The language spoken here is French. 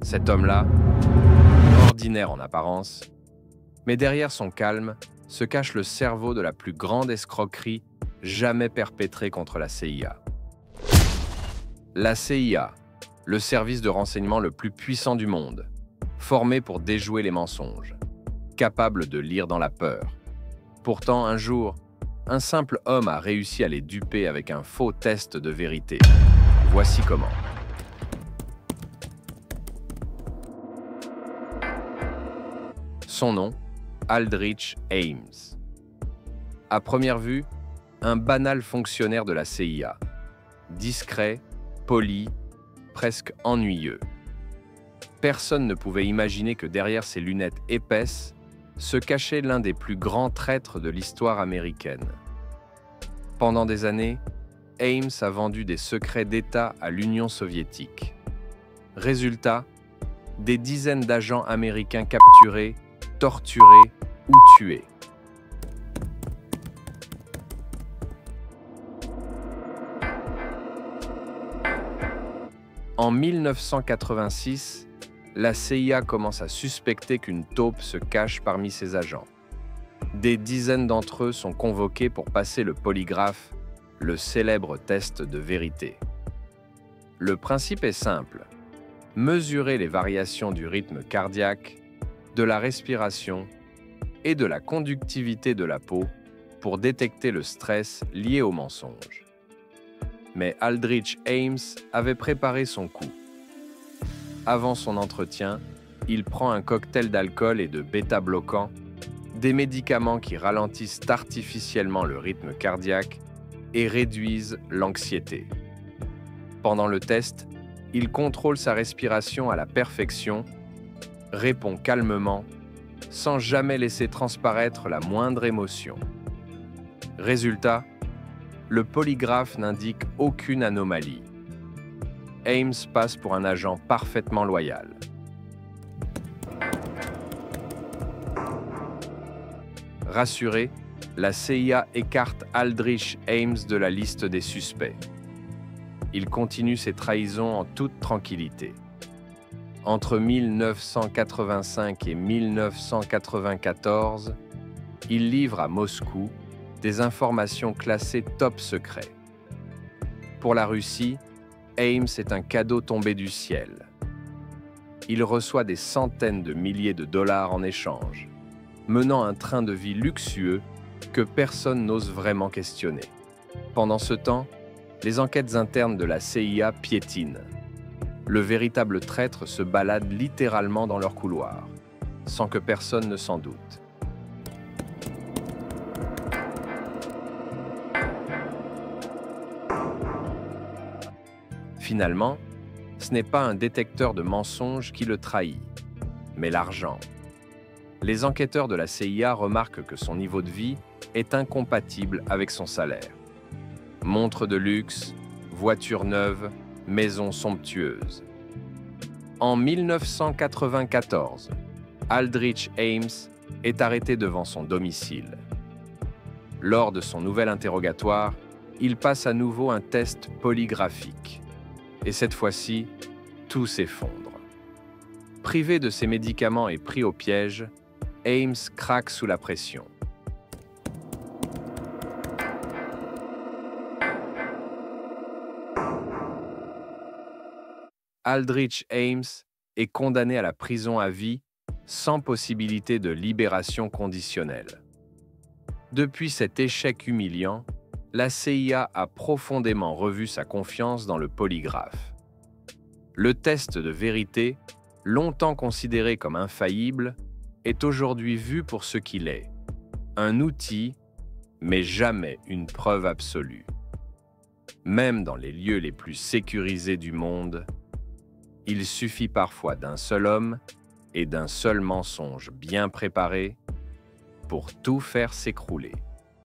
Cet homme-là, ordinaire en apparence, mais derrière son calme se cache le cerveau de la plus grande escroquerie jamais perpétrée contre la CIA. La CIA, le service de renseignement le plus puissant du monde, formé pour déjouer les mensonges, capable de lire dans la peur. Pourtant, un jour, un simple homme a réussi à les duper avec un faux test de vérité. Voici comment. Son nom, Aldrich Ames. À première vue, un banal fonctionnaire de la CIA. Discret, poli, presque ennuyeux. Personne ne pouvait imaginer que derrière ses lunettes épaisses se cachait l'un des plus grands traîtres de l'histoire américaine. Pendant des années, Ames a vendu des secrets d'État à l'Union soviétique. Résultat, des dizaines d'agents américains capturés, torturés ou tués. En 1986, la CIA commence à suspecter qu'une taupe se cache parmi ses agents. Des dizaines d'entre eux sont convoqués pour passer le polygraphe, le célèbre test de vérité. Le principe est simple: mesurer les variations du rythme cardiaque, de la respiration et de la conductivité de la peau pour détecter le stress lié au mensonge. Mais Aldrich Ames avait préparé son coup. Avant son entretien, il prend un cocktail d'alcool et de bêta-bloquants, des médicaments qui ralentissent artificiellement le rythme cardiaque et réduisent l'anxiété. Pendant le test, il contrôle sa respiration à la perfection, répond calmement, sans jamais laisser transparaître la moindre émotion. Résultat, le polygraphe n'indique aucune anomalie. Ames passe pour un agent parfaitement loyal. Rassuré, la CIA écarte Aldrich Ames de la liste des suspects. Il continue ses trahisons en toute tranquillité. Entre 1985 et 1994, il livre à Moscou des informations classées top secret. Pour la Russie, Ames est un cadeau tombé du ciel. Il reçoit des centaines de milliers de dollars en échange, menant un train de vie luxueux que personne n'ose vraiment questionner. Pendant ce temps, les enquêtes internes de la CIA piétinent. Le véritable traître se balade littéralement dans leurs couloirs, sans que personne ne s'en doute. Finalement, ce n'est pas un détecteur de mensonges qui le trahit, mais l'argent. Les enquêteurs de la CIA remarquent que son niveau de vie est incompatible avec son salaire. Montres de luxe, voitures neuves, maisons somptueuses. En 1994, Aldrich Ames est arrêté devant son domicile. Lors de son nouvel interrogatoire, il passe à nouveau un test polygraphique. Et cette fois-ci, tout s'effondre. Privé de ses médicaments et pris au piège, Ames craque sous la pression. Aldrich Ames est condamné à la prison à vie sans possibilité de libération conditionnelle. Depuis cet échec humiliant, la CIA a profondément revu sa confiance dans le polygraphe. Le test de vérité, longtemps considéré comme infaillible, est aujourd'hui vu pour ce qu'il est, un outil, mais jamais une preuve absolue. Même dans les lieux les plus sécurisés du monde, il suffit parfois d'un seul homme et d'un seul mensonge bien préparé pour tout faire s'écrouler.